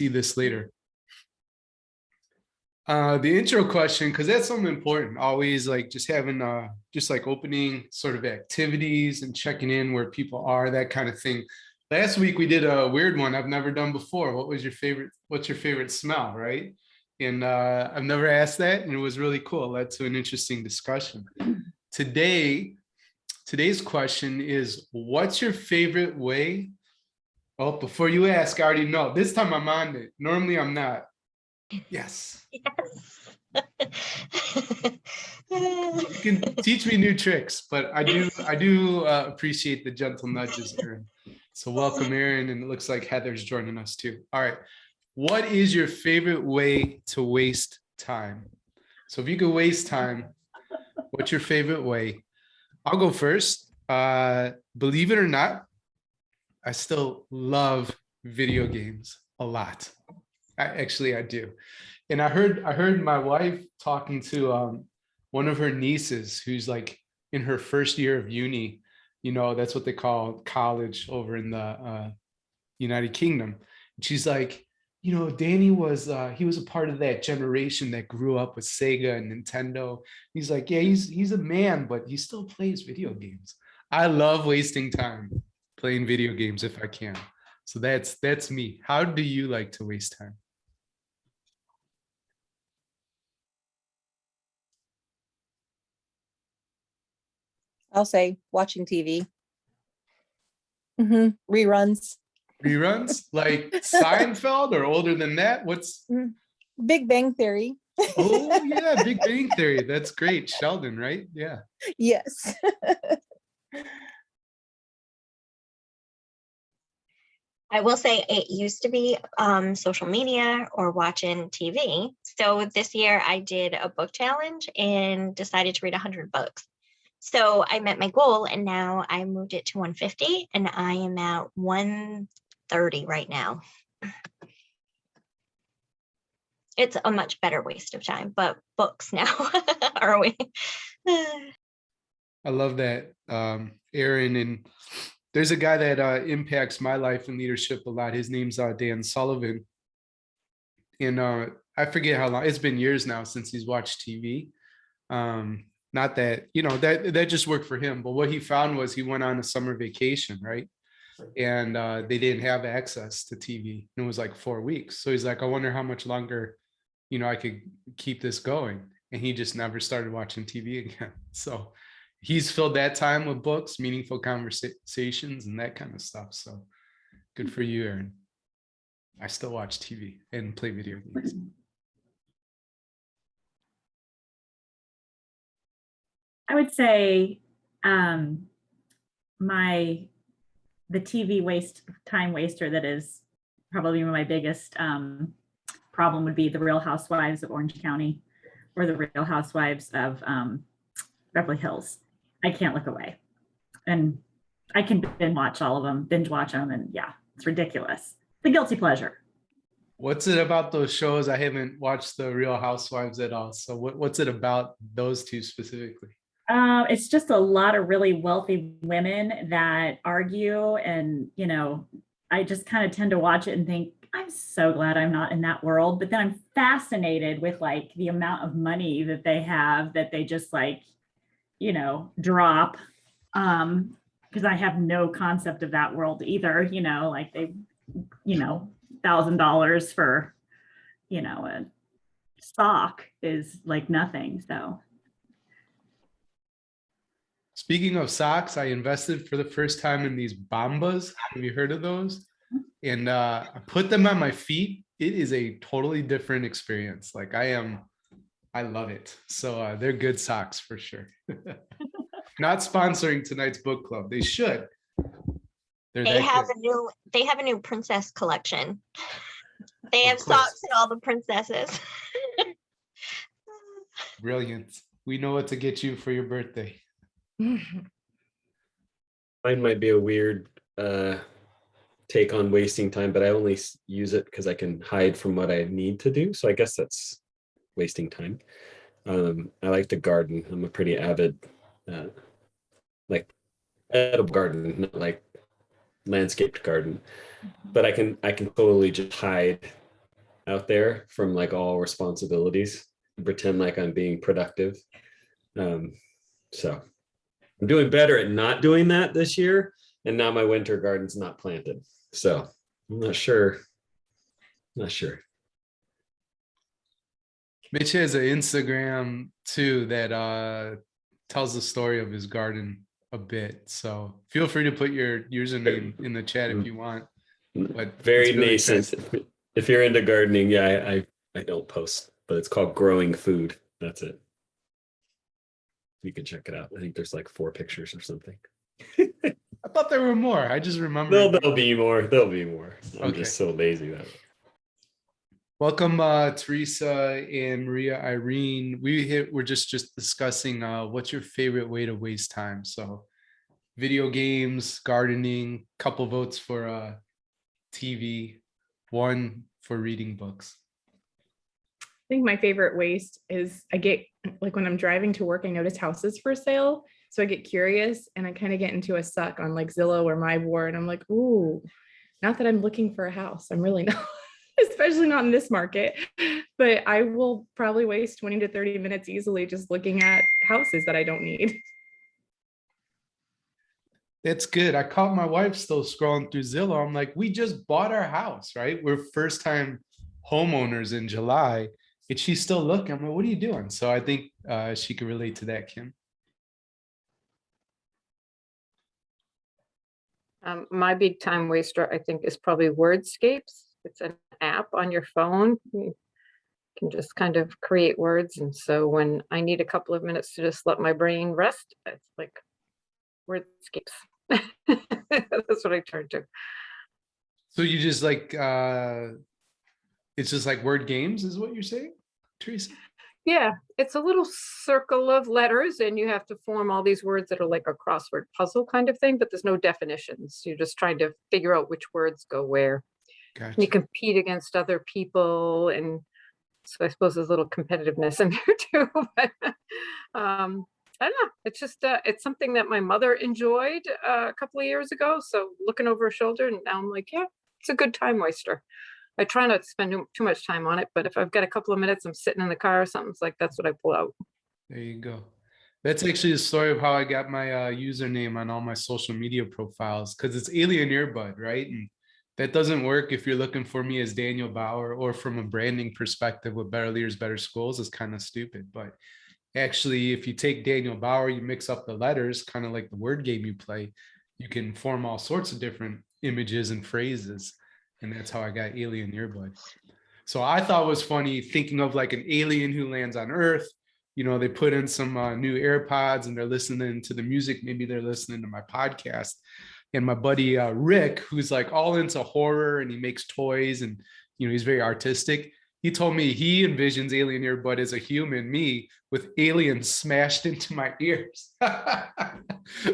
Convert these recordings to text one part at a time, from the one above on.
see this later. The intro question, because that's something important, always like just having just like opening sort of activities and checking in where people are, that kind of thing. Last week we did a weird one I've never done before. What's your favorite smell, right? And I've never asked that, and it was really cool. It led to an interesting discussion. Today's question is, what's your favorite way? Oh, before you ask, I already know. This time I'm on it. Normally I'm not. Yes. Yes. You can teach me new tricks, but I do appreciate the gentle nudges, Erin. So welcome, Erin, and it looks like Heather's joining us too. All right. What is your favorite way to waste time? So if you could waste time, what's your favorite way? I'll go first. Believe it or not, I still love video games a lot. I do. And I heard my wife talking to one of her nieces who's like in her first year of uni. You know, that's what they call college over in the United Kingdom. And she's like, you know, Danny he was a part of that generation that grew up with Sega and Nintendo. He's like, yeah, he's a man, but he still plays video games. I love wasting time playing video games if I can. So that's me. How do you like to waste time? I'll say watching TV. Reruns. Reruns? Like Seinfeld or older than that? What's Big Bang Theory. Oh yeah, Big Bang Theory. That's great. Sheldon, right? Yeah. Yes. I will say it used to be social media or watching TV. So this year I did a book challenge and decided to read 100 books. So I met my goal, and now I moved it to 150, and I am at 130 right now. It's a much better waste of time, but books now are we? I love that, Aaron. And there's a guy that impacts my life and leadership a lot. His name's Dan Sullivan. And I forget how long, it's been years now since he's watched TV. Not that, you know, that just worked for him. But what he found was he went on a summer vacation, right? And they didn't have access to TV. And it was like 4 weeks. So he's like, I wonder how much longer, you know, I could keep this going. And he just never started watching TV again. So he's filled that time with books, meaningful conversations, and that kind of stuff. So good for you, Aaron. I still watch TV and play video games. I would say the TV time waster that is probably my biggest problem would be the Real Housewives of Orange County or the Real Housewives of Beverly Hills. I can't look away, and I can binge watch them, and yeah, it's ridiculous. The guilty pleasure. What's it about those shows? I haven't watched the Real Housewives at all. So what's it about those two specifically? It's just a lot of really wealthy women that argue, and you know, I just kind of tend to watch it and think, I'm so glad I'm not in that world. But then I'm fascinated with like the amount of money that they have, that they just like, you know, drop. Because I have no concept of that world either. You know, like they, you know, $1,000 for, you know, a sock is like nothing. So. Speaking of socks, I invested for the first time in these Bombas. Have you heard of those? And I put them on my feet. It is a totally different experience. Like I love it. So they're good socks for sure. Not sponsoring tonight's book club. They should. They have a new princess collection. They have socks and all the princesses. Brilliant. We know what to get you for your birthday. Mine might be a weird take on wasting time, but I only use it because I can hide from what I need to do. So I guess that's wasting time. I like to garden. I'm a pretty avid, like edible garden, not like landscaped garden. But I can totally just hide out there from like all responsibilities and pretend like I'm being productive. So I'm doing better at not doing that this year. And now my winter garden's not planted. So I'm not sure. Not sure. Mitch has an Instagram too that tells the story of his garden a bit. So feel free to put your username in the chat if you want. But Very it's really nascent. exciting. If you're into gardening, yeah, I don't post, but it's called Growing Food. That's it. You can check it out. I think there's like 4 pictures or something. I thought there were more. I just remember. There'll be more. There'll be more. I'm Okay. just so lazy that way. Welcome, Teresa and Maria Irene. We're just discussing what's your favorite way to waste time. So video games, gardening, couple votes for TV, 1 for reading books. I think my favorite waste is I get like when I'm driving to work, I notice houses for sale. So I get curious and I kind of get into a suck on like Zillow or MyBoard. And I'm like, ooh, not that I'm looking for a house. I'm really not, especially not in this market. But I will probably waste 20 to 30 minutes easily just looking at houses that I don't need. That's good. I caught my wife still scrolling through Zillow. I'm like, we just bought our house, right? We're first time homeowners in July. And she's still looking. I'm like, what are you doing? So I think she can relate to that, Kim. My big time waster, I think, is probably Wordscapes. It's an app on your phone. You can just kind of create words. And so when I need a couple of minutes to just let my brain rest, it's like Wordscapes. That's what I turn to. So you just like, it's just like word games is what you're saying, Teresa? Yeah, it's a little circle of letters and you have to form all these words that are like a crossword puzzle kind of thing, but there's no definitions. You're just trying to figure out which words go where. Gotcha. You compete against other people, and so I suppose there's a little competitiveness in there too. But I don't know. It's just it's something that my mother enjoyed a couple of years ago. So looking over her shoulder, and now I'm like, yeah, it's a good time waster. I try not to spend too much time on it, but if I've got a couple of minutes, I'm sitting in the car or something, it's like that's what I pull out. There you go. That's actually the story of how I got my username on all my social media profiles, because it's Alien Earbud, right? And that doesn't work if you're looking for me as Daniel Bauer, or from a branding perspective with Better Leaders, Better Schools is kind of stupid. But actually, if you take Daniel Bauer, you mix up the letters, kind of like the word game you play, you can form all sorts of different images and phrases. And that's how I got Alien Earbud. So I thought it was funny thinking of like an alien who lands on Earth. You know, they put in some new AirPods and they're listening to the music. Maybe they're listening to my podcast. And my buddy Rick, who's like all into horror and he makes toys and, you know, he's very artistic. He told me he envisions Alien Earbud as a human, me, with aliens smashed into my ears.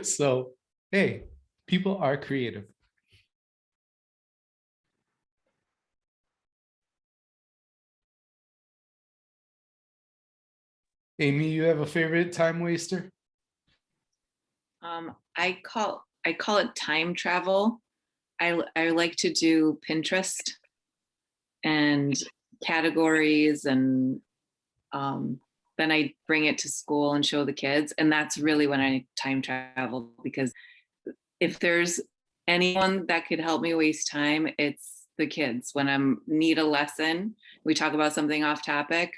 So, hey, people are creative. Amy, you have a favorite time waster? I call it time travel. I like to do Pinterest and categories, and then I bring it to school and show the kids. And that's really when I time travel, because if there's anyone that could help me waste time, it's the kids. When I need a lesson, we talk about something off topic.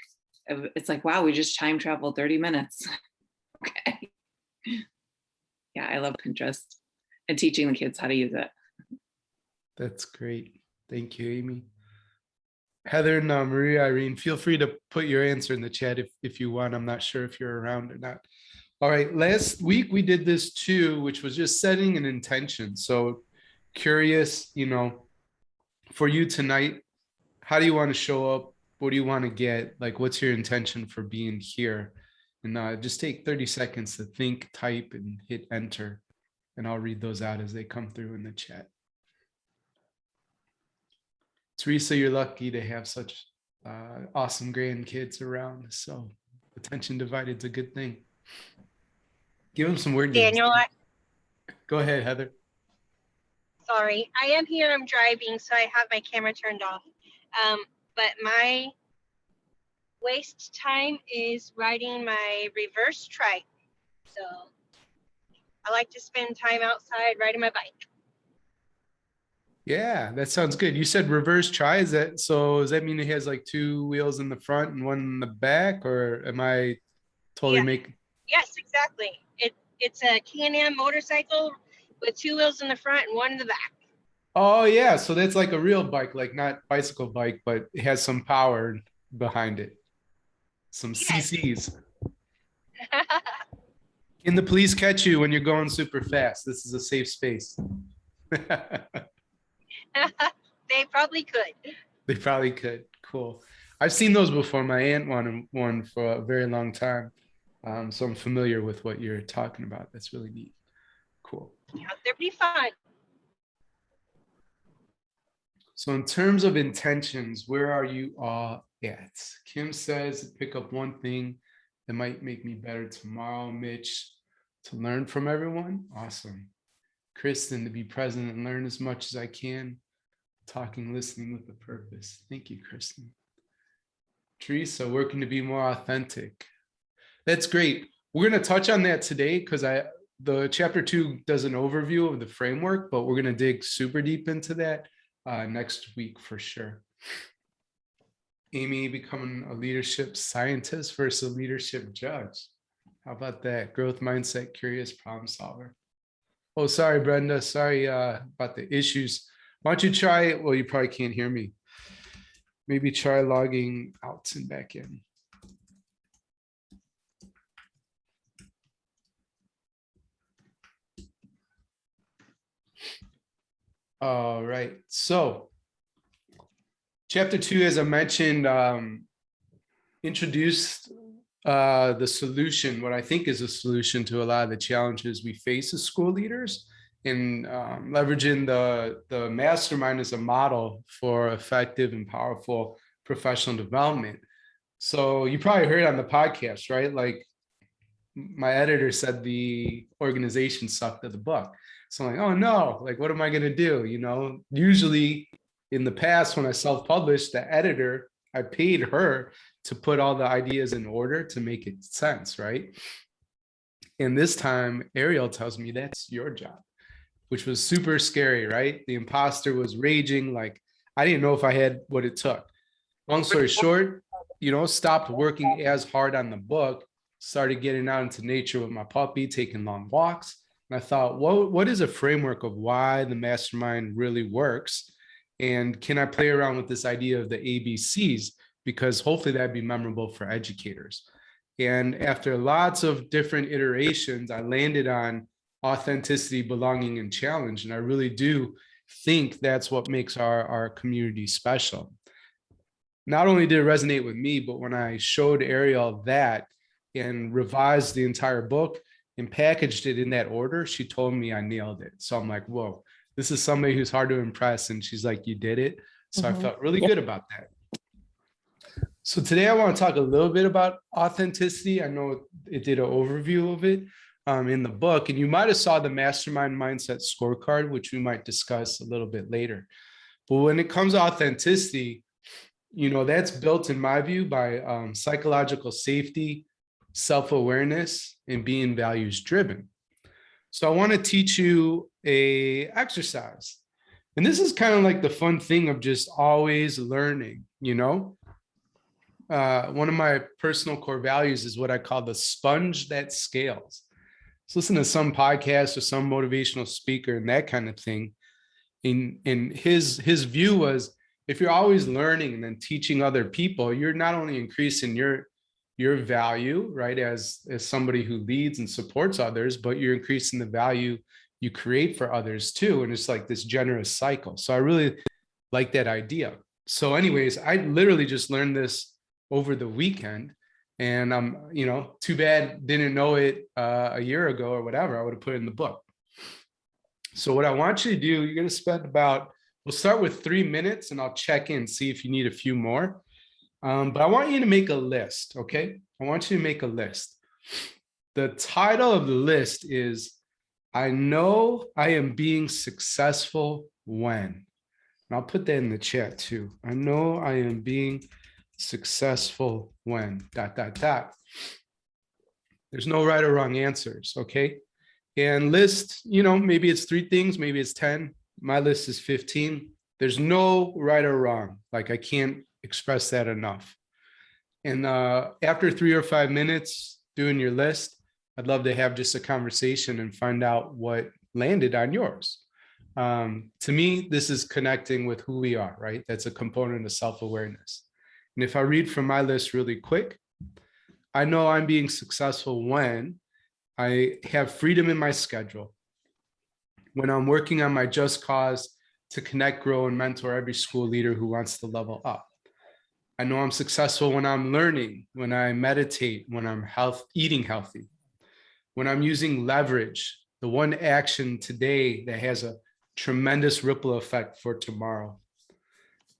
It's like, wow, we just time traveled 30 minutes. Okay. Yeah, I love Pinterest and teaching the kids how to use it. That's great. Thank you, Amy. Heather and Maria Irene, feel free to put your answer in the chat if you want. I'm not sure if you're around or not. All right, last week we did this too, which was just setting an intention. So curious, you know, for you tonight, how do you want to show up? What do you want to get? Like, what's your intention for being here? And just take 30 seconds to think, type, and hit enter. And I'll read those out as they come through in the chat. Teresa, you're lucky to have such awesome grandkids around. So attention divided is a good thing. Give them some word games. Daniel, Go ahead, Heather. sorry, I am here. I'm driving, so I have my camera turned off. but my waste time is riding my reverse trike. So I like to spend time outside riding my bike. Yeah, that sounds good. You said reverse tri. Is that so? Does that mean it has like two wheels in the front and one in the back, or am I totally Yeah. making? Yes, exactly. It's a Can-Am motorcycle with two wheels in the front and one in the back. Oh yeah, so that's like a real bike, like not bicycle bike, but it has some power behind it, some Yes. CCs. Can the police catch you when you're going super fast? This is a safe space. They probably could. They probably could. Cool. I've seen those before. My aunt wanted one for a very long time. So I'm familiar with what you're talking about. That's really neat. Cool. Out there be fun. So in terms of intentions, where are you all at? Kim says, pick up one thing that might make me better tomorrow. Mitch, to learn from everyone. Awesome. Kristen, to be present and learn as much as I can. Talking, listening with a purpose. Thank you, Kristen. Teresa, working to be more authentic. That's great. We're going to touch on that today because the chapter 2 does an overview of the framework, but we're going to dig super deep into that next week for sure. Amy, becoming a leadership scientist versus a leadership judge. How about that? Growth mindset, curious problem solver. Oh, sorry, Brenda. Sorry about the issues. Why don't you try it? Well, you probably can't hear me. Maybe try logging out and back in. All right. So chapter 2, as I mentioned, introduced the solution, what I think is a solution to a lot of the challenges we face as school leaders, and leveraging the mastermind as a model for effective and powerful professional development. So you probably heard on the podcast, right? Like my editor said the organization sucked of the book. So I'm like, oh no, like what am I gonna do? You know, usually in the past when I self-published, the editor, I paid her to put all the ideas in order to make it sense, right? And this time Ariel tells me that's your job, which was super scary, right? The imposter was raging. Like, I didn't know if I had what it took. Long story short, you know, stopped working as hard on the book, started getting out into nature with my puppy, taking long walks. And I thought, what is a framework of why the mastermind really works? And can I play around with this idea of the ABCs? Because hopefully that'd be memorable for educators. And after lots of different iterations, I landed on authenticity, belonging, and challenge. And I really do think that's what makes our community special. Not only did it resonate with me, but when I showed Ariel that and revised the entire book and packaged it in that order, she told me I nailed it. So I'm like, whoa, this is somebody who's hard to impress. And she's like, you did it. So I felt really good about that. So today I want to talk a little bit about authenticity. I know it did an overview of it in the book, and you might have saw the Mastermind Mindset Scorecard, which we might discuss a little bit later. But when it comes to authenticity, you know, that's built in my view by psychological safety, self-awareness, and being values driven. So I want to teach you a exercise. And this is kind of like the fun thing of just always learning, you know. One of my personal core values is what I call the sponge that scales. So listen to some podcast or some motivational speaker and that kind of thing. And his view was, if you're always learning and then teaching other people, you're not only increasing your value, right, as somebody who leads and supports others, but you're increasing the value you create for others too. And it's like this generous cycle. So I really like that idea. So anyways, I literally just learned this over the weekend, and you know, too bad didn't know it a year ago or whatever. I would have put it in the book. So what I want you to do, you're going to spend about, we'll start with 3 minutes and I'll check in, see if you need a few more. But I want you to make a list, okay? I want you to make a list. The title of the list is, I know I am being successful when. And I'll put that in the chat too. I know I am being successful when ... There's no right or wrong answers, okay? And list, maybe it's 3 things, maybe it's 10. My list is 15. There's no right or wrong. Like, I can't express that enough. And after 3 or 5 minutes doing your list, I'd love to have just a conversation and find out what landed on yours. To me, this is connecting with who we are, right? That's a component of self-awareness. And if I read from my list really quick, I know I'm being successful when I have freedom in my schedule, when I'm working on my just cause to connect, grow, and mentor every school leader who wants to level up. I know I'm successful when I'm learning, when I meditate, when I'm eating healthy, when I'm using leverage, the one action today that has a tremendous ripple effect for tomorrow.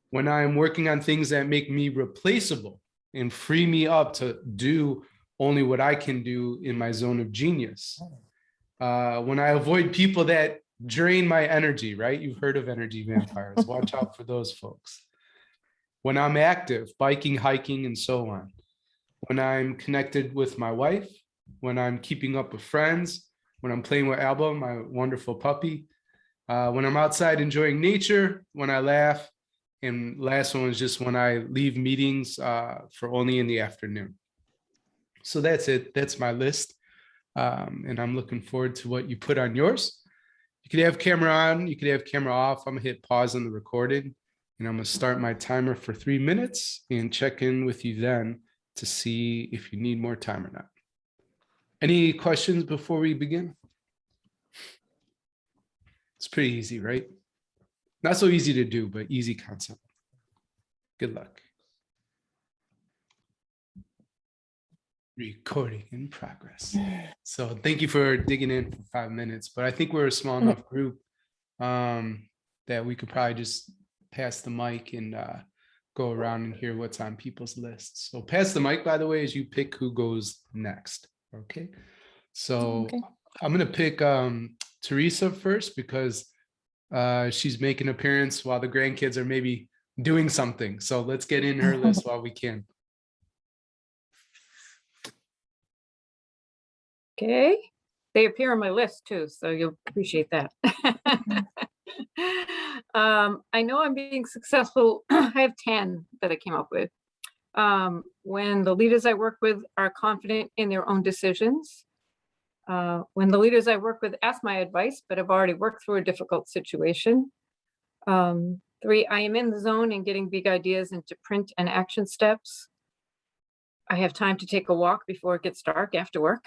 When I'm working on things that make me replaceable and free me up to do only what I can do in my zone of genius. When I avoid people that drain my energy, right? You've heard of energy vampires. Watch out for those folks. When I'm active, biking, hiking, and so on. When I'm connected with my wife, when I'm keeping up with friends, when I'm playing with Alba, my wonderful puppy, when I'm outside enjoying nature, when I laugh, and last one is just when I leave meetings for only in the afternoon. So that's it. That's my list. And I'm looking forward to what you put on yours. You could have camera on, you could have camera off. I'm gonna hit pause on the recording and I'm gonna start my timer for 3 minutes and check in with you then to see if you need more time or not. Any questions before we begin? It's pretty easy, right? Not so easy to do, but easy concept. Good luck. Recording in progress. So thank you for digging in for 5 minutes, but I think we're a small enough group that we could probably just pass the mic and go around and hear what's on people's lists. So pass the mic, by the way, as you pick who goes next. Okay. So Okay. I'm going to pick Teresa first because she's making an appearance while the grandkids are maybe doing something. So let's get in her list while we can. Okay, they appear on my list too, so you'll appreciate that. I know I'm being successful. I have 10 that I came up with. When the leaders I work with are confident in their own decisions. When the leaders I work with ask my advice, but have already worked through a difficult situation. 3, I am in the zone and getting big ideas into print and action steps. I have time to take a walk before it gets dark after work.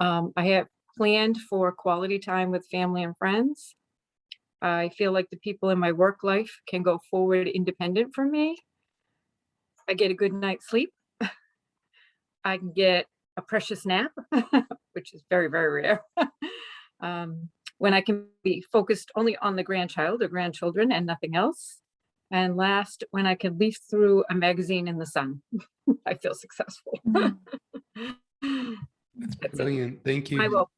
I have planned for quality time with family and friends. I feel like the people in my work life can go forward independent from me. I get a good night's sleep. I can get a precious nap, which is very, very rare. When I can be focused only on the grandchild or grandchildren and nothing else. And last, when I can leaf through a magazine in the sun, I feel successful. That's brilliant. Thank you. I will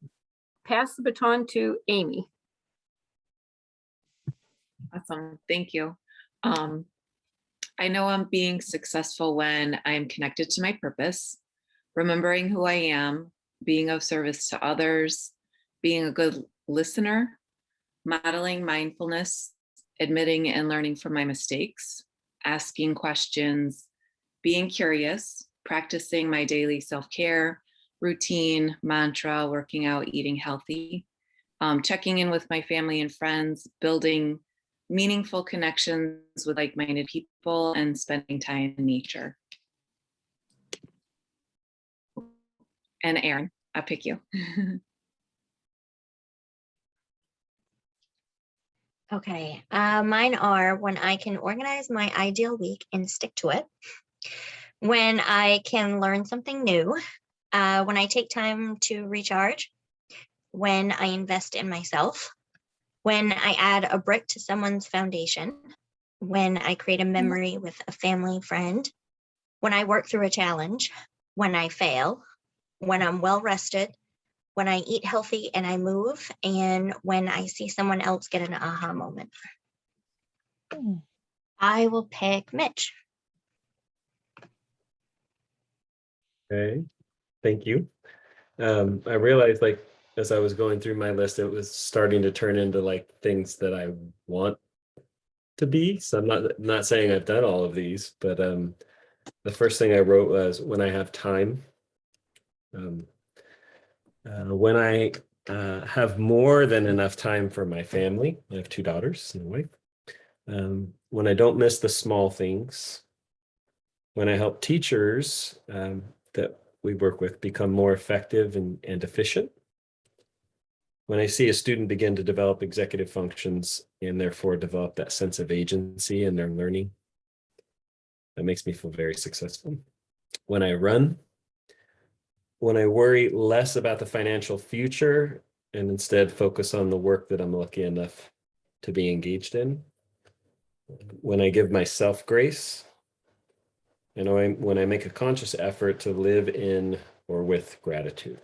pass the baton to Amy. Awesome. Thank you. I know I'm being successful when I'm connected to my purpose, remembering who I am, being of service to others, being a good listener, modeling mindfulness, admitting and learning from my mistakes, asking questions, being curious, practicing my daily self-care, routine, mantra, working out, eating healthy, checking in with my family and friends, building meaningful connections with like-minded people, and spending time in nature. And Erin, I'll pick you. Okay, mine are when I can organize my ideal week and stick to it, when I can learn something new, when I take time to recharge, when I invest in myself, when I add a brick to someone's foundation, when I create a memory with a family friend, when I work through a challenge, when I fail, when I'm well rested, when I eat healthy and I move, and when I see someone else get an aha moment. I will pick Mitch. Okay, thank you. I realized like as I was going through my list, it was starting to turn into like things that I want to be. So I'm not saying I've done all of these, but the first thing I wrote was when I have time. When I have more than enough time for my family. I have 2 daughters and a wife. When I don't miss the small things. When I help teachers that we work with become more effective and efficient. When I see a student begin to develop executive functions and therefore develop that sense of agency in their learning, that makes me feel very successful. When I run, when I worry less about the financial future and instead focus on the work that I'm lucky enough to be engaged in. When I give myself grace, and when I make a conscious effort to live in or with gratitude.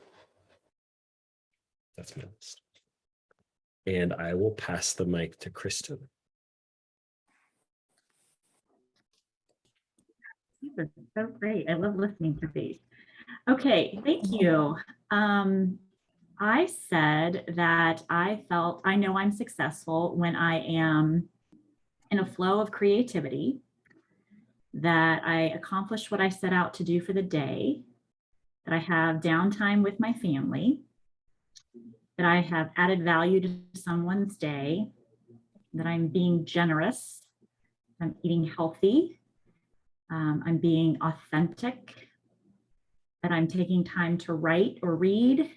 That's my list. And I will pass the mic to Kristen. These are so great. I love listening to these. Okay, thank you. I said that I know I'm successful when I am in a flow of creativity, that I accomplish what I set out to do for the day, that I have downtime with my family, that I have added value to someone's day, that I'm being generous, I'm eating healthy, I'm being authentic, that I'm taking time to write or read,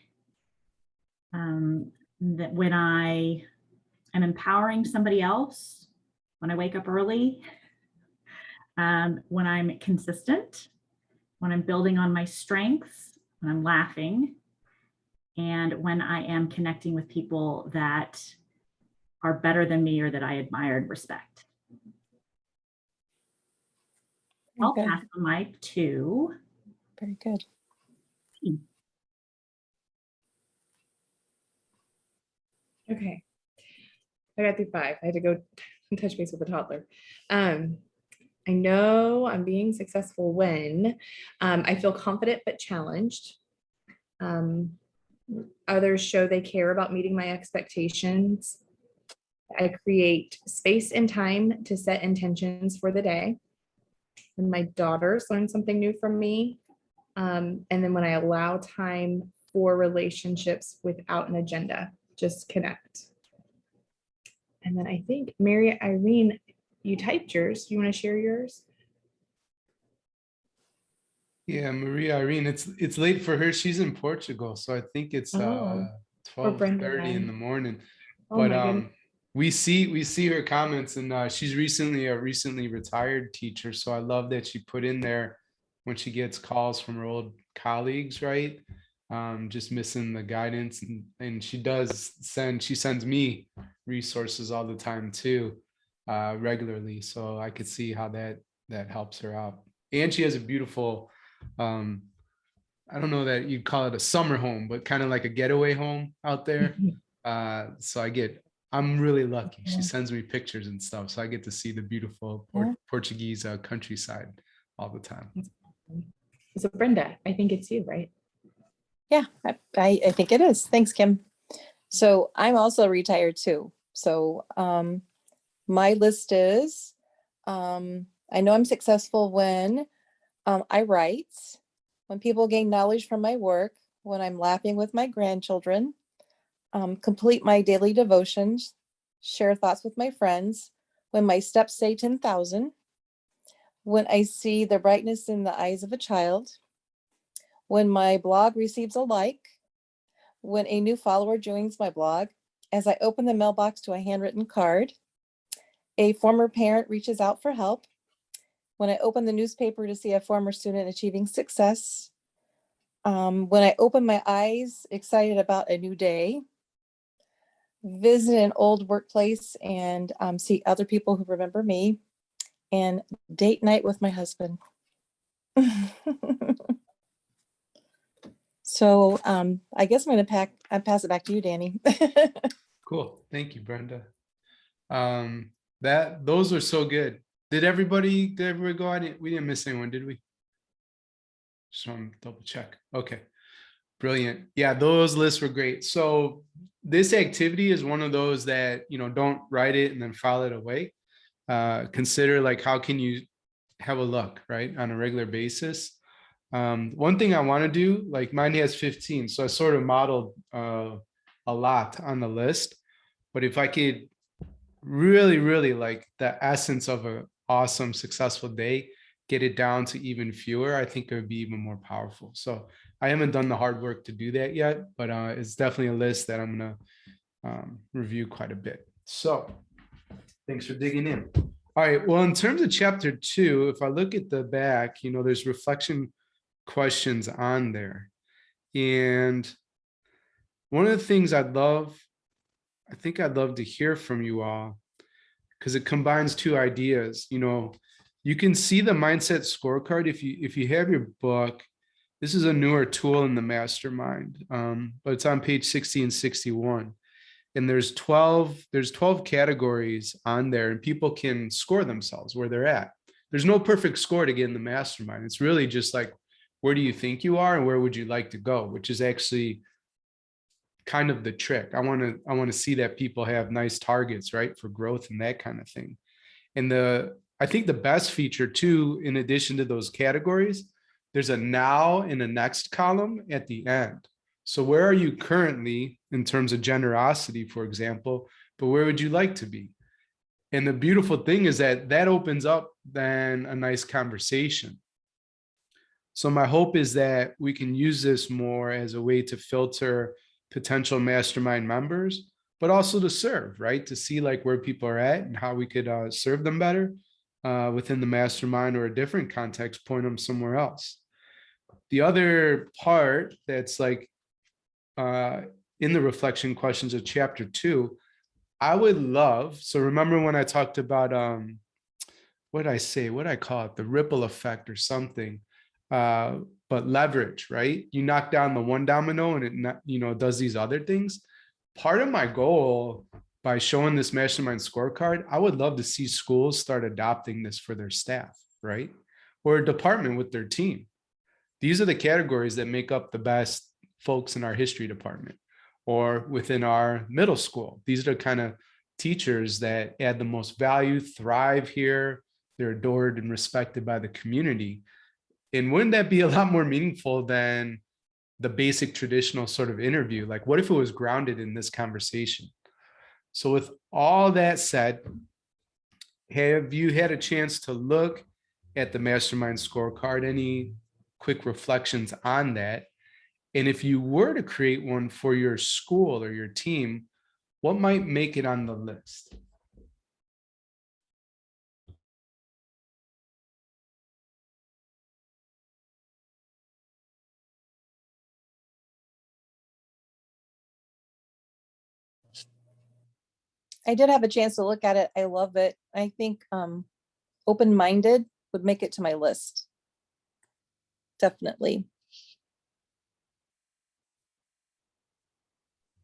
that when I am empowering somebody else, when I wake up early, when I'm consistent, when I'm building on my strengths, when I'm laughing, and when I am connecting with people that are better than me or that I admire and respect. I'll Okay. pass the mic to. Very good. Okay. I got through 5. I had to go and touch base with a toddler. I know I'm being successful when I feel confident but challenged. Others show they care about meeting my expectations. I create space and time to set intentions for the day. When my daughters learn something new from me. And then when I allow time for relationships without an agenda, just connect. And then I think Mary Irene, you typed yours. You want to share yours? Yeah, Maria Irene, it's late for her. She's in Portugal, so I think it's Oh, or Brenda 12:30 in then. the morning. Oh But my goodness. we see her comments, and she's recently a recently retired teacher. So I love that she put in there when she gets calls from her old colleagues, right? Just missing the guidance, and she sends me resources all the time too, regularly. So I could see how that helps her out. And she has a beautiful, I don't know that you'd call it a summer home, but kind of like a getaway home out there. So I'm really lucky. She sends me pictures and stuff, so I get to see the beautiful Portuguese countryside all the time. So Brenda, I think it's you, right? Yeah, I think it is. Thanks, Kim. So I'm also retired too. So my list is, I know I'm successful when I write, when people gain knowledge from my work, when I'm laughing with my grandchildren, complete my daily devotions, share thoughts with my friends, when my steps say 10,000, when I see the brightness in the eyes of a child, when my blog receives a like, when a new follower joins my blog, as I open the mailbox to a handwritten card, a former parent reaches out for help, when I open the newspaper to see a former student achieving success, when I open my eyes excited about a new day, visit an old workplace and see other people who remember me, and date night with my husband. So I guess I'm going to pass it back to you, Danny. Cool. Thank you, Brenda. Those were so good. Did everybody go on? We didn't miss anyone, did we? Just want to double check. Okay. Brilliant. Yeah, those lists were great. So this activity is one of those that, don't write it and then file it away. Consider like, how can you have a look, right, on a regular basis? One thing I want to do, like mine has 15, so I sort of modeled a lot on the list. But if I could really like the essence of an awesome, successful day, get it down to even fewer, I think it would be even more powerful. So I haven't done the hard work to do that yet, but it's definitely a list that I'm going to review quite a bit. So thanks for digging in. All right. Well, in terms of chapter 2, if I look at the back, there's reflection questions on there. And one of the things I think I'd love to hear from you all, because it combines two ideas. You can see the Mindset Scorecard if you have your book. This is a newer tool in the Mastermind, but it's on page 60 and 61. And there's 12 categories on there, and people can score themselves where they're at. There's no perfect score to get in the Mastermind. It's really just like, where do you think you are and where would you like to go, which is actually kind of the trick. I want to see that people have nice targets, right, for growth and that kind of thing. And I think the best feature too, in addition to those categories, there's a now and a next column at the end. So where are you currently in terms of generosity, for example, but where would you like to be? And the beautiful thing is that opens up then a nice conversation. So my hope is that we can use this more as a way to filter potential mastermind members, but also to serve, right? To see like where people are at and how we could serve them better within the mastermind, or a different context, point them somewhere else. The other part that's like in the reflection questions of chapter 2, I would love, so remember when I talked about, what did I say? What did I call it? The ripple effect or something. But leverage, right? You knock down the one domino and it does these other things. Part of my goal by showing this Mastermind Scorecard, I would love to see schools start adopting this for their staff, right? Or a department with their team. These are the categories that make up the best folks in our history department, or within our middle school. These are the kind of teachers that add the most value, thrive here. They're adored and respected by the community. And wouldn't that be a lot more meaningful than the basic traditional sort of interview? Like, what if it was grounded in this conversation? So with all that said, have you had a chance to look at the Mastermind Scorecard? Any quick reflections on that? And if you were to create one for your school or your team, what might make it on the list? I did have a chance to look at it. I love it. I think open-minded would make it to my list. Definitely.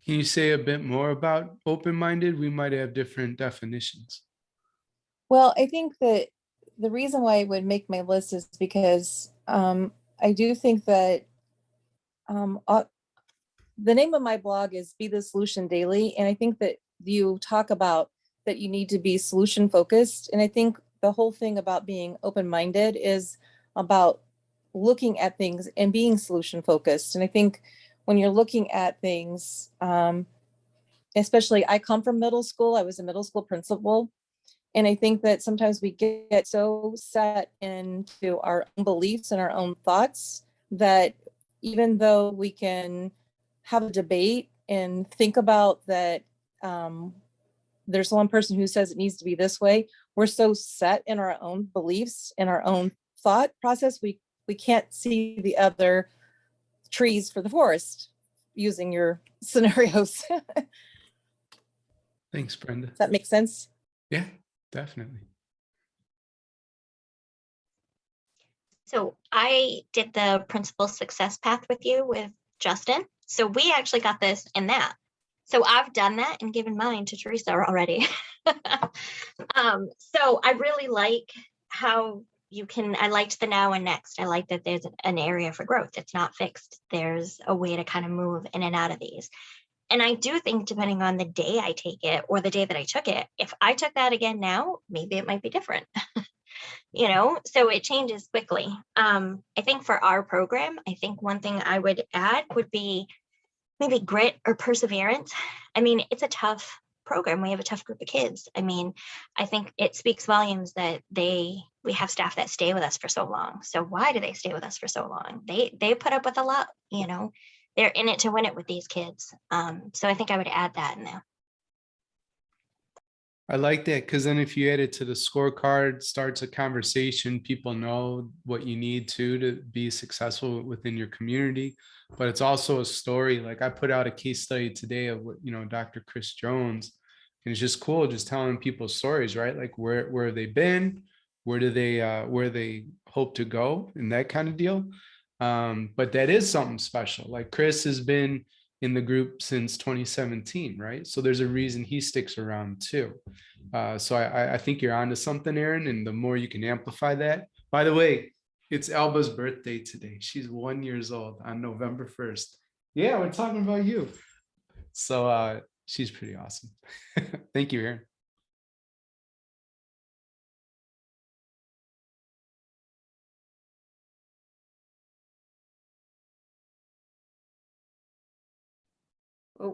Can you say a bit more about open-minded? We might have different definitions. Well, I think that the reason why it would make my list is because I do think that the name of my blog is Be the Solution Daily. And I think that you talk about that you need to be solution focused. And I think the whole thing about being open-minded is about looking at things and being solution focused. And I think when you're looking at things, especially I come from middle school, I was a middle school principal. And I think that sometimes we get so set into our own beliefs and our own thoughts that even though we can have a debate and think about that, there's one person who says it needs to be this way, we're so set in our own beliefs and our own thought process, we can't see the other trees for the forest, using your scenarios. Thanks, Brenda. Does that make sense? Yeah, definitely. So I did the principal success path with you with Justin. So we actually got this in that. So I've done that and given mine to Teresa already. So I really like how I liked the now and next. I like that there's an area for growth. It's not fixed. There's a way to kind of move in and out of these. And I do think depending on the day I take it or the day that I took it, if I took that again now, maybe it might be different. So it changes quickly. I think for our program, I think one thing I would add would be maybe grit or perseverance. I mean, it's a tough program. We have a tough group of kids. I mean, I think it speaks volumes that we have staff that stay with us for so long. So why do they stay with us for so long? They put up with a lot, they're in it to win it with these kids. So I think I would add that in there. I like that, because then if you add it to the scorecard, starts a conversation, people know what you need to be successful within your community. But it's also a story. Like I put out a case study today of what, Dr. Chris Jones, and it's just cool just telling people stories, right? Like where have they been, where they hope to go, and that kind of deal. But that is something special. Like Chris has been in the group since 2017, right? So there's a reason he sticks around too. So I think you're onto something, Erin, and the more you can amplify that. By the way, it's Alba's birthday today. She's 1 year old on November 1st. Yeah, we're talking about you. So she's pretty awesome. Thank you, Erin.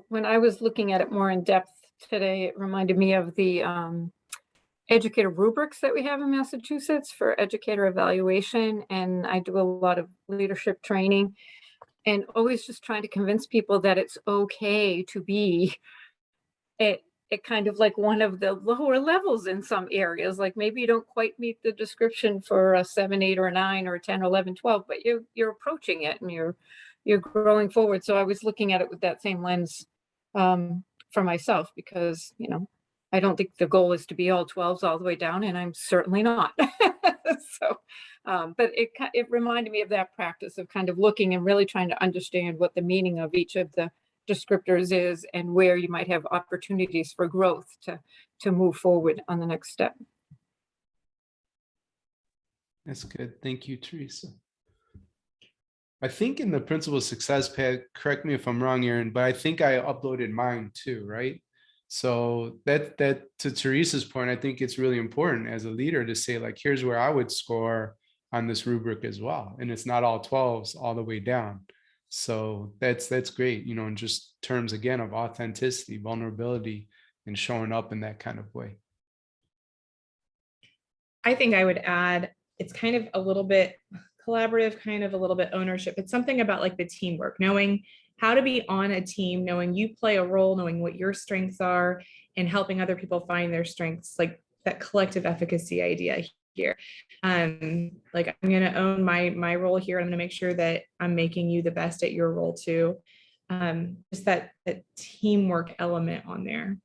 When I was looking at it more in depth today, it reminded me of the educator rubrics that we have in Massachusetts for educator evaluation. And I do a lot of leadership training and always just trying to convince people that it's okay to be it kind of like one of the lower levels in some areas. Like maybe you don't quite meet the description for a 7, 8, or 9, or 10, 11, 12, but you're approaching it and you're growing forward. So I was looking at it with that same lens for myself, because, I don't think the goal is to be all 12s all the way down, and I'm certainly not. So, but it reminded me of that practice of kind of looking and really trying to understand what the meaning of each of the descriptors is and where you might have opportunities for growth to move forward on the next step. That's good. Thank you, Teresa. I think in the principal success pad, correct me if I'm wrong, Erin, but I think I uploaded mine too, right? So that to Teresa's point, I think it's really important as a leader to say, like, here's where I would score on this rubric as well. And it's not all 12s all the way down. So that's great, in just terms, again, of authenticity, vulnerability, and showing up in that kind of way. I think I would add, it's kind of a little bit collaborative, kind of a little bit ownership. It's something about like the teamwork, knowing how to be on a team, knowing you play a role, knowing what your strengths are, and helping other people find their strengths, like that collective efficacy idea here. Like I'm going to own my role here. I'm going to make sure that I'm making you the best at your role too. Just that teamwork element on there.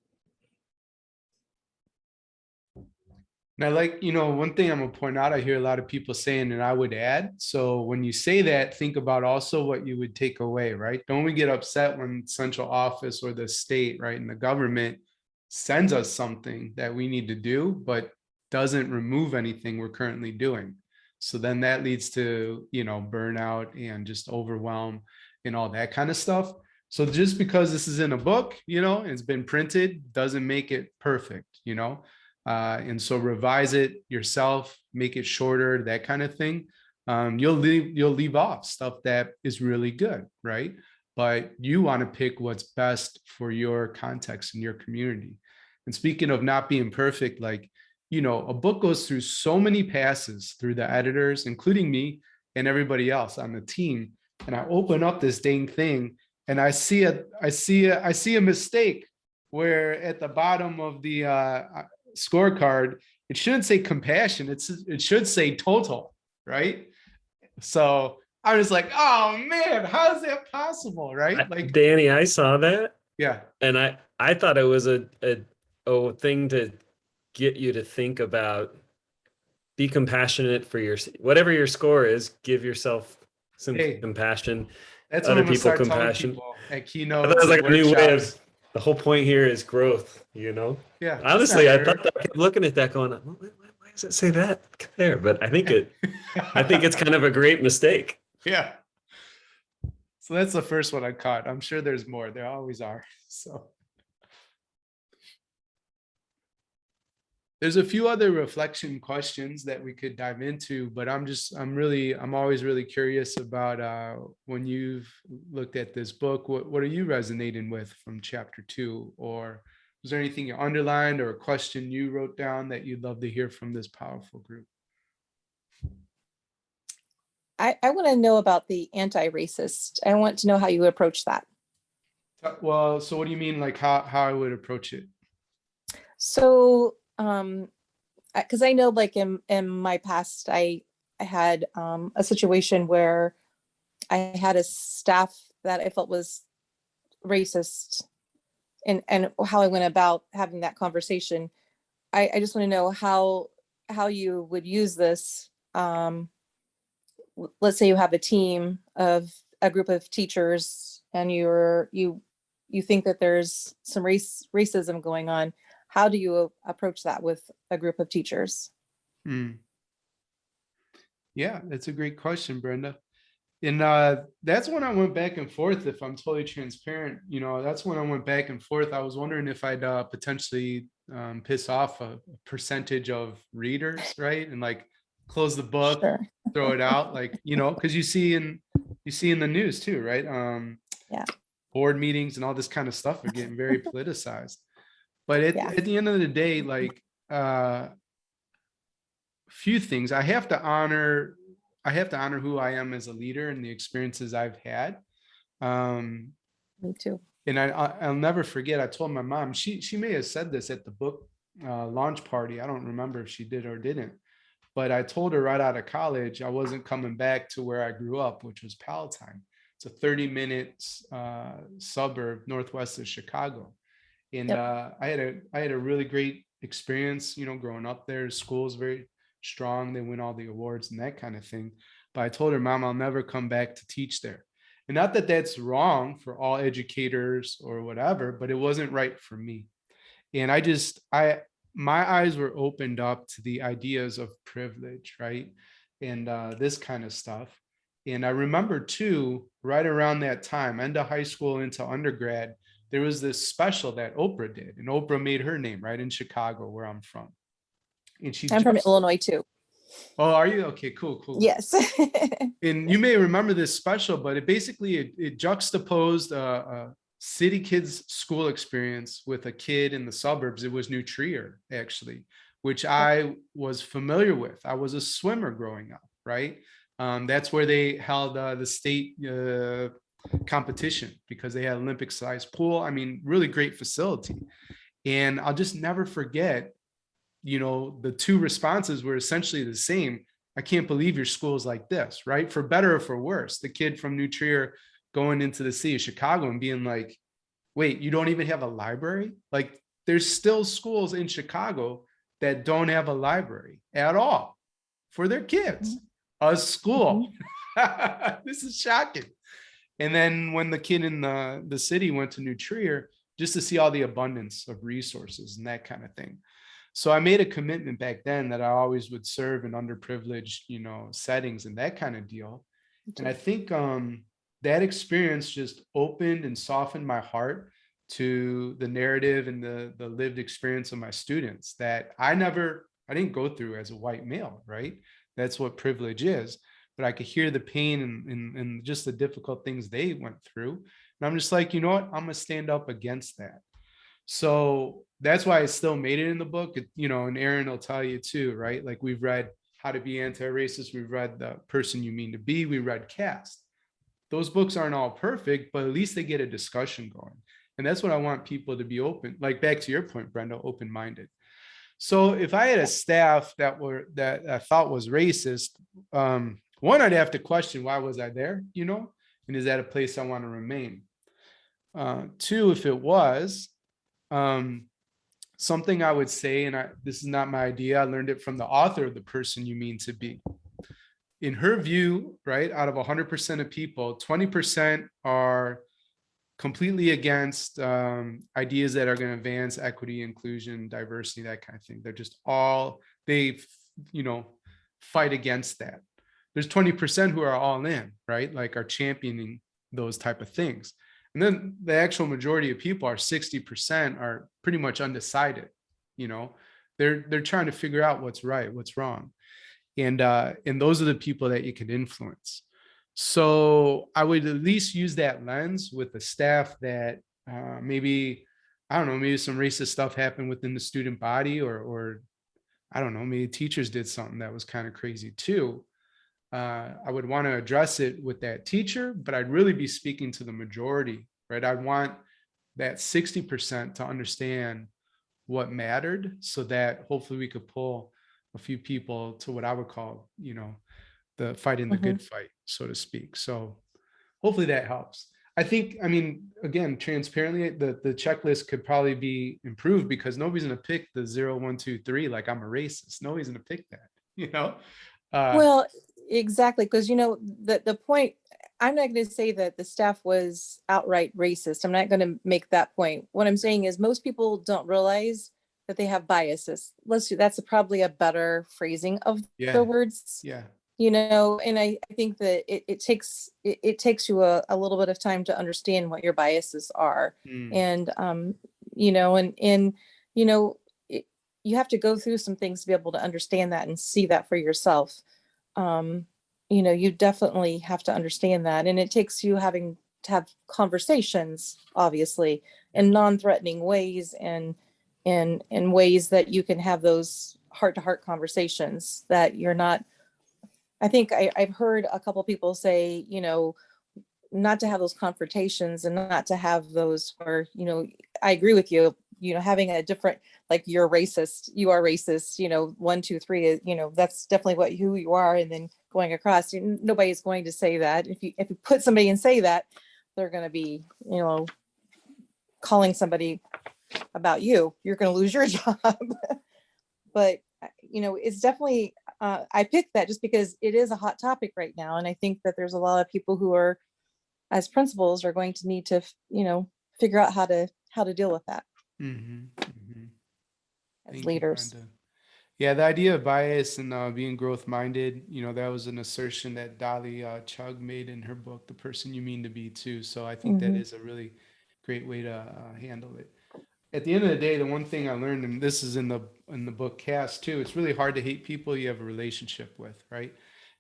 And I like, one thing I'm gonna point out, I hear a lot of people saying, and I would add, so when you say that, think about also what you would take away, right? Don't we get upset when central office or the state, right, and the government sends us something that we need to do, but doesn't remove anything we're currently doing. So then that leads to, burnout and just overwhelm and all that kind of stuff. So just because this is in a book, it's been printed, doesn't make it perfect, and so revise it yourself, make it shorter, that kind of thing. You'll leave off stuff that is really good, right? But you want to pick what's best for your context and your community. And speaking of not being perfect, like, a book goes through so many passes through the editors, including me and everybody else on the team. And I open up this dang thing and I see a mistake where at the bottom of the scorecard, it shouldn't say compassion, it should say total, right? So I was like, oh man, how is that possible, right? Like, Danny, I saw that. Yeah. And I thought it was a thing to get you to think about, be compassionate for whatever your score is, give yourself some compassion. That's other what I'm people start compassion. people at That keynotes. was like a new way of The whole point here is growth, Yeah. just Honestly, not I nerd. thought that, I kept looking at that going, why does it say that there? But I think it's kind of a great mistake. Yeah. So that's the first one I caught. I'm sure there's more. There always are. So there's a few other reflection questions that we could dive into, but I'm always really curious about when you've looked at this book, what are you resonating with from chapter 2? Or was there anything you underlined or a question you wrote down that you'd love to hear from this powerful group? I want to know about the anti-racist. I want to know how you approach that. Well, so what do you mean, like how I would approach it? So, because I know, like in my past, I had a situation where I had a staff that I felt was racist, and how I went about having that conversation. I just want to know how you would use this. Let's say you have a team of a group of teachers, and you think that there's some racism going on. How do you approach that with a group of teachers? Yeah, that's a great question, Brenda. And that's when I went back and forth. If I'm totally transparent, that's when I went back and forth. I was wondering if I'd potentially piss off a percentage of readers, right? And like close the book, Sure. throw it out, like, because you see in the news too, right? Yeah. Board meetings and all this kind of stuff are getting very politicized. But at the end of the day, like few things. I have to honor who I am as a leader and the experiences I've had. Me too. And I'll never forget, I told my mom, she may have said this at the book launch party. I don't remember if she did or didn't, but I told her right out of college, I wasn't coming back to where I grew up, which was Palatine. It's a 30-minute suburb northwest of Chicago. And I had a really great experience, growing up there. School's very strong. They win all the awards and that kind of thing. But I told her, Mom, I'll never come back to teach there. And not that that's wrong for all educators or whatever, but it wasn't right for me. And my eyes were opened up to the ideas of privilege, right? And this kind of stuff. And I remember too, right around that time, end of high school into undergrad, there was this special that Oprah did, and Oprah made her name right in Chicago, where I'm from. And I'm from Illinois too. Oh, are you? Okay, cool. Yes. And you may remember this special, but it juxtaposed a city kid's school experience with a kid in the suburbs. It was New Trier, actually, which I was familiar with. I was a swimmer growing up, right? That's where they held the state competition, because they had Olympic sized pool. I mean, really great facility. And I'll just never forget, the two responses were essentially the same. I can't believe your school's like this, right? For better or for worse. The kid from New Trier going into the city of Chicago and being like, wait, you don't even have a library? Like, there's still schools in Chicago that don't have a library at all for their kids. A school. This is shocking. And then when the kid in the city went to New Trier, just to see all the abundance of resources and that kind of thing. So I made a commitment back then that I always would serve in underprivileged, settings and that kind of deal. And I think that experience just opened and softened my heart to the narrative and the lived experience of my students that I didn't go through as a white male, right? That's what privilege is. But I could hear the pain and just the difficult things they went through. And I'm just like, you know what? I'm going to stand up against that. So that's why I still made it in the book, and Aaron will tell you too, right? Like, we've read How to Be Anti-Racist. We've read The Person You Mean to Be. We read Caste. Those books aren't all perfect, but at least they get a discussion going. And that's what I want people to be open, like back to your point, Brenda, open-minded. So if I had a staff that I thought was racist, one, I'd have to question, why was I there? And is that a place I want to remain? Two, if it was, something I would say, and this is not my idea, I learned it from the author of The Person You Mean to Be. In her view, right, out of 100% of people, 20% are completely against ideas that are going to advance equity, inclusion, diversity, that kind of thing. They're just all, they, fight against that. There's 20% who are all in, right? Like are championing those type of things. And then the actual majority of people are 60% are pretty much undecided. They're trying to figure out what's right, what's wrong. And those are the people that you can influence. So I would at least use that lens with the staff that maybe, I don't know, maybe some racist stuff happened within the student body, or I don't know, maybe teachers did something that was kind of crazy too. I would want to address it with that teacher, but I'd really be speaking to the majority, right? I'd want that 60% to understand what mattered, so that hopefully we could pull a few people to what I would call, the fighting the good fight, so to speak. So hopefully that helps. I think, again, transparently, the checklist could probably be improved, because nobody's going to pick the 0, 1, 2, 3 like I'm a racist. Nobody's going to pick that, Well, exactly. Because, the point, I'm not going to say that the staff was outright racist. I'm not going to make that point. What I'm saying is most people don't realize that they have biases. That's probably a better phrasing of the words. Yeah. And I think that it takes you a little bit of time to understand what your biases are. And, you have to go through some things to be able to understand that and see that for yourself. You definitely have to understand that. And it takes you having to have conversations, obviously, in non-threatening ways, and in ways that you can have those heart-to-heart conversations that you're not. I think I've heard a couple people say, not to have those confrontations and not to have those, or, I agree with you, having a different, like, you're racist, you are racist, 1, 2, 3, that's definitely who you are. And then going across, nobody's going to say that. If you put somebody and say that, they're going to be, calling somebody about you, you're going to lose your job. But, it's definitely, I picked that just because it is a hot topic right now. And I think that there's a lot of people who are, as principals, are going to need to, figure out how to deal with that. As Thank leaders. You, Brenda. Yeah, the idea of bias and being growth minded, that was an assertion that Dolly Chugg made in her book, The Person You Mean to Be, too. So I think that is a really great way to handle it. At the end of the day, the one thing I learned, and this is in the book Cast too, it's really hard to hate people you have a relationship with, right?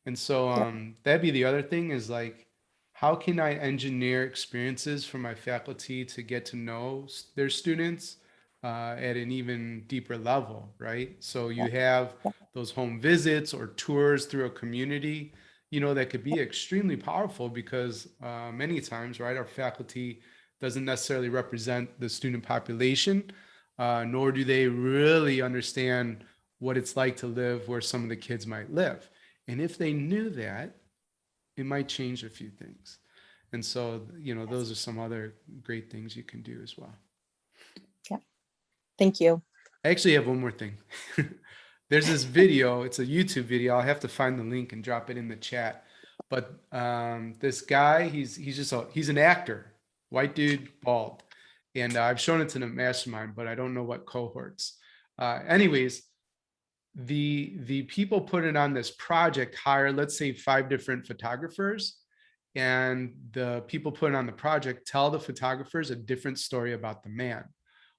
And so that'd be the other thing, is like, how can I engineer experiences for my faculty to get to know their students at an even deeper level, right? So you have those home visits or tours through a community, that could be extremely powerful, because many times, right, our faculty doesn't necessarily represent the student population, nor do they really understand what it's like to live where some of the kids might live. And if they knew that, it might change a few things. And so, those are some other great things you can do as well. Yeah. Thank you. I actually have one more thing. There's this video, it's a YouTube video. I'll have to find the link and drop it in the chat. But this guy, he's an actor, white dude, bald. And I've shown it to the Mastermind, but I don't know what cohorts. Anyways, the people put it on this project hire, let's say 5 different photographers, and the people put on the project tell the photographers a different story about the man.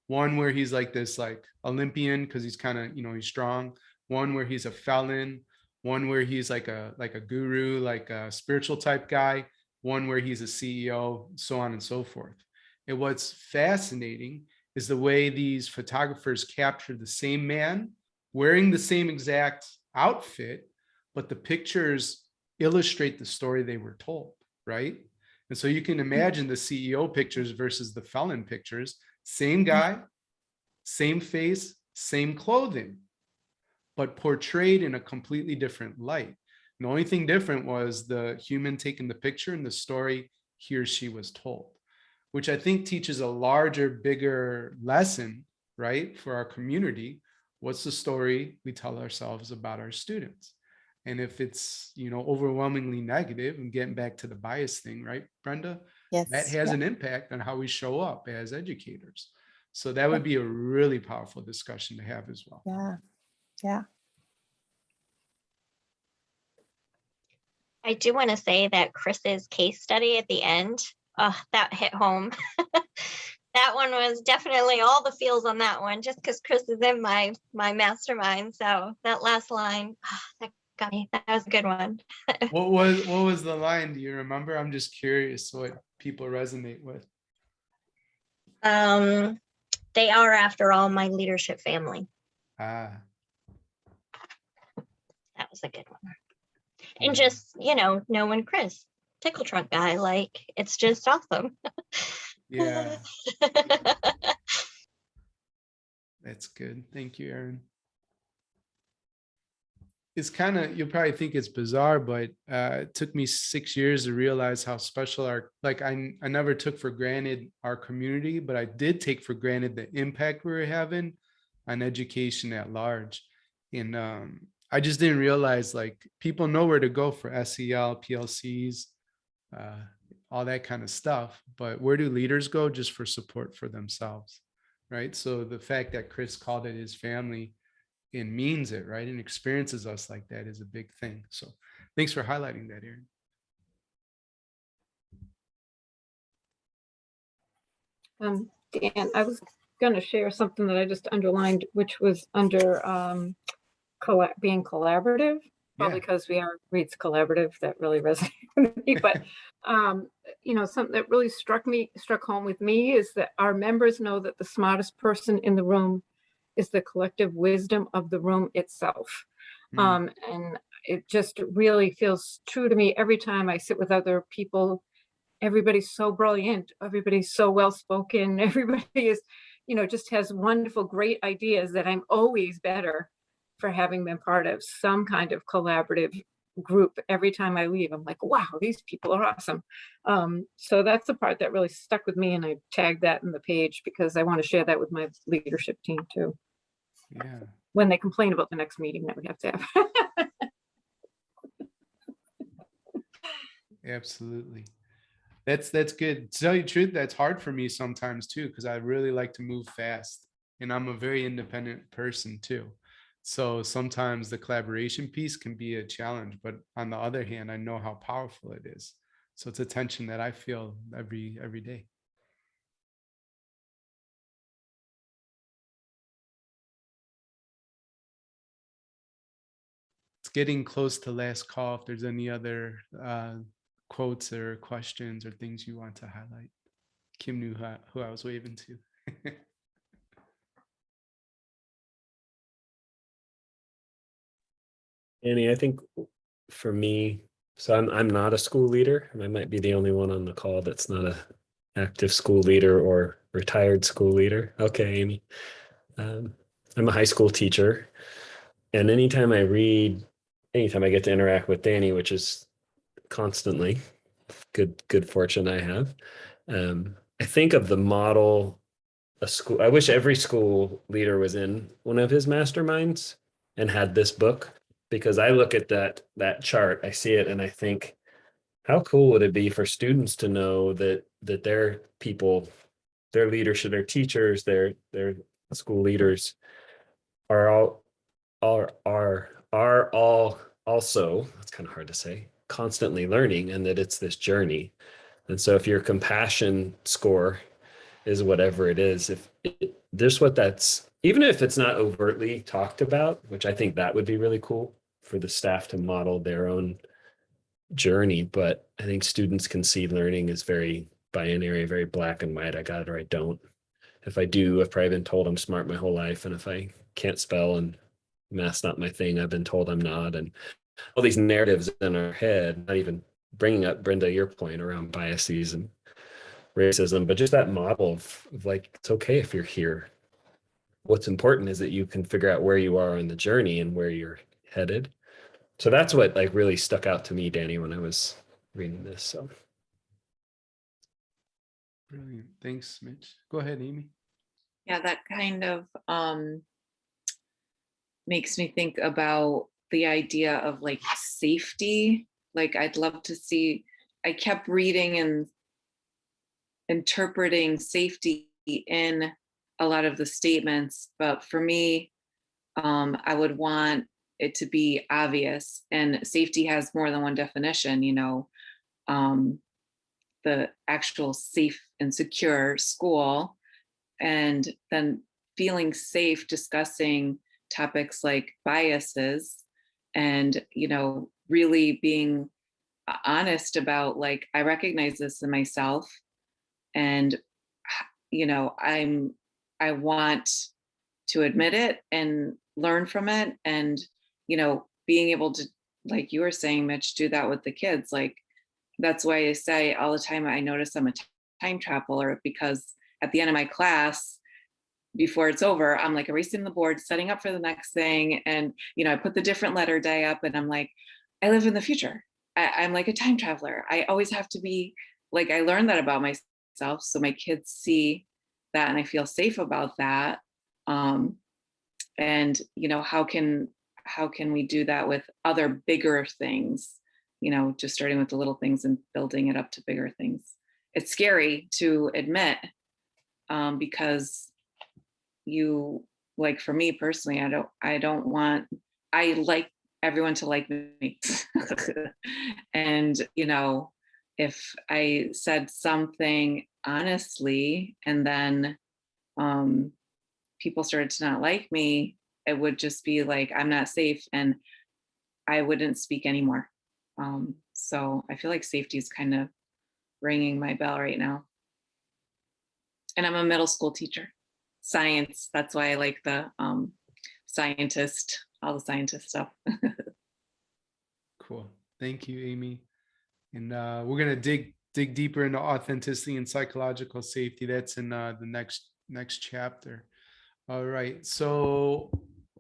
One where he's like this Olympian, because he's kind of, he's strong. One where he's a felon. One where he's like a guru, like a spiritual type guy. One where he's a CEO, so on and so forth. And what's fascinating is the way these photographers capture the same man wearing the same exact outfit, but the pictures illustrate the story they were told, right? And so you can imagine the CEO pictures versus the felon pictures. Same guy, same face, same clothing, but portrayed in a completely different light. And the only thing different was the human taking the picture and the story he or she was told, which I think teaches a larger, bigger lesson, right, for our community. What's the story we tell ourselves about our students? And if it's, overwhelmingly negative, and getting back to the bias thing, right, Brenda? Yes. that has yeah. an impact on how we show up as educators. So that would be a really powerful discussion to have as well. Yeah. Yeah. I do want to say that Chris's case study at the end, that hit home. That one was definitely all the feels on that one, just because Chris is in my mastermind. So that last line, that got me. That was a good one. What was the line? Do you remember? I'm just curious what people resonate with. They are, after all, my leadership family. Ah, That was a good one. yeah. And just, knowing Chris, tickle trunk guy, like, it's just awesome. Yeah, that's good. Thank you, Erin. It's kind of, you'll probably think it's bizarre, but it took me 6 years to realize how special I never took for granted our community, but I did take for granted the impact we were having on education at large. And I just didn't realize, like, people know where to go for SEL, PLCs, all that kind of stuff, but where do leaders go? Just for support for themselves, right? So the fact that Chris called it his family and means it, right, and experiences us like that is a big thing. So thanks for highlighting that, Erin. Dan, I was going to share something that I just underlined, which was under being collaborative, probably because we are Reed's Collaborative. That really resonated with me. But something that really struck home with me is that our members know that the smartest person in the room is the collective wisdom of the room itself. And it just really feels true to me every time I sit with other people. Everybody's so brilliant. Everybody's so well-spoken. Everybody is, just has wonderful, great ideas that I'm always better for having been part of some kind of collaborative group. Every time I leave, I'm like, wow, these people are awesome. So that's the part that really stuck with me. And I tagged that in the page because I want to share that with my leadership team too. Yeah. When they complain about the next meeting that we have to have. Absolutely. That's good. To tell you the truth, that's hard for me sometimes too, because I really like to move fast and I'm a very independent person too. So sometimes the collaboration piece can be a challenge, but on the other hand, I know how powerful it is. So it's a tension that I feel every day. It's getting close to last call. If there's any other quotes or questions or things you want to highlight. Kim knew who I was waving to. Annie, I think for me, so I'm not a school leader, and I might be the only one on the call that's not a active school leader or retired school leader. Okay, Amy. I'm a high school teacher, and anytime I get to interact with Danny, which is constantly, good fortune I have. I think of the model a school. I wish every school leader was in one of his masterminds and had this book, because I look at that chart, I see it, and I think, how cool would it be for students to know that their people, their leadership, their teachers, their school leaders are all also, it's kind of hard to say, constantly learning, and that it's this journey. And so if your compassion score is whatever it is, even if it's not overtly talked about, which I think that would be really cool for the staff to model their own journey. But I think students can see learning as very binary, very black and white. I got it or I don't. If I do, I've probably been told I'm smart my whole life. And if I can't spell and math's not my thing, I've been told I'm not. And all these narratives in our head, not even bringing up, Brenda, your point around biases and racism, but just that model of like, it's okay if you're here. What's important is that you can figure out where you are on the journey and where you're headed. So that's what like really stuck out to me, Danny, when I was reading this. So Brilliant. Thanks, Mitch. Go ahead, Amy. Yeah, that kind of makes me think about the idea of like safety. Like I'd love to see, I kept reading and interpreting safety in a lot of the statements. But for me, I would want it to be obvious, and safety has more than one definition, the actual safe and secure school, and then feeling safe discussing topics like biases, and really being honest about, like, I recognize this in myself, and I want to admit it and learn from it, and being able to, like you were saying, Mitch, do that with the kids. Like, that's why I say all the time, I notice I'm a time traveler, because at the end of my class, before it's over, I'm like erasing the board, setting up for the next thing. And, I put the different letter day up, and I'm like, I live in the future. I'm like a time traveler. I always have to be like, I learned that about myself. So my kids see that, and I feel safe about that. And, how can we do that with other bigger things? Just starting with the little things and building it up to bigger things. It's scary to admit, because like, for me personally, I like everyone to like me. And, if I said something honestly, and then people started to not like me, it would just be like, I'm not safe, and I wouldn't speak anymore. So I feel like safety is kind of ringing my bell right now. And I'm a middle school teacher. Science, that's why I like the all the scientist stuff. Cool. Thank you, Amy. And we're gonna dig deeper into authenticity and psychological safety. That's in the next chapter. All right. So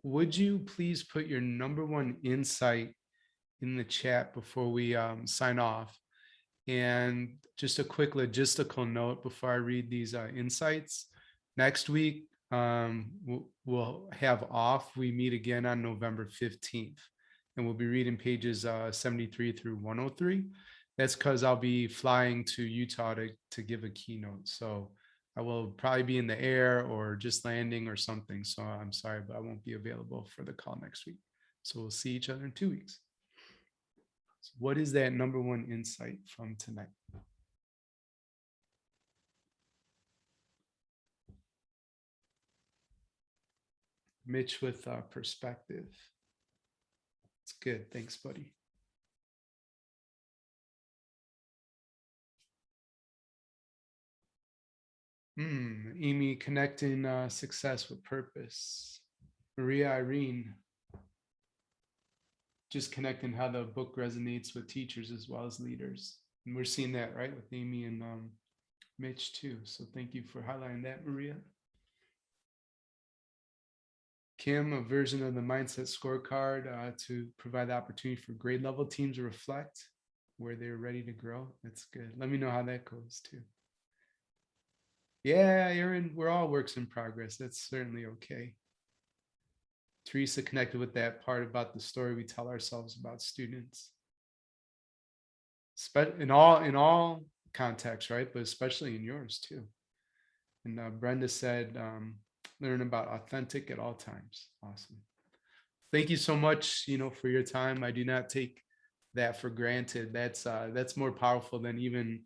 would you please put your number one insight in the chat before we sign off? And just a quick logistical note before I read these insights. Next week, we'll have off. We meet again on November 15th, and we'll be reading pages 73 through 103. That's because I'll be flying to Utah to give a keynote. So I will probably be in the air or just landing or something. So I'm sorry, but I won't be available for the call next week. So we'll see each other in 2 weeks. So what is that number one insight from tonight? Mitch with perspective. It's good. Thanks, buddy. Amy, connecting success with purpose. Maria Irene, just connecting how the book resonates with teachers as well as leaders. And we're seeing that, right, with Amy and Mitch too. So thank you for highlighting that, Maria. Kim, a version of the Mindset Scorecard to provide the opportunity for grade level teams to reflect where they're ready to grow. That's good. Let me know how that goes too. Yeah, Aaron, we're all works in progress. That's certainly okay. Teresa connected with that part about the story we tell ourselves about students. In all contexts, right? But especially in yours too. And Brenda said, learn about authentic at all times. Awesome. Thank you so much, for your time. I do not take that for granted. That's more powerful than even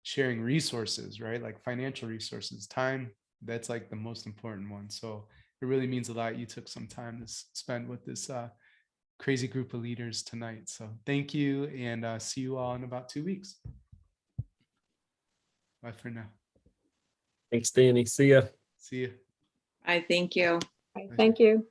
sharing resources, right? Like financial resources. Time, that's like the most important one. So it really means a lot. You took some time to spend with this crazy group of leaders tonight. So thank you, and see you all in about 2 weeks. Bye for now. Thanks, Danny. See ya. See you. I thank you. Thank you.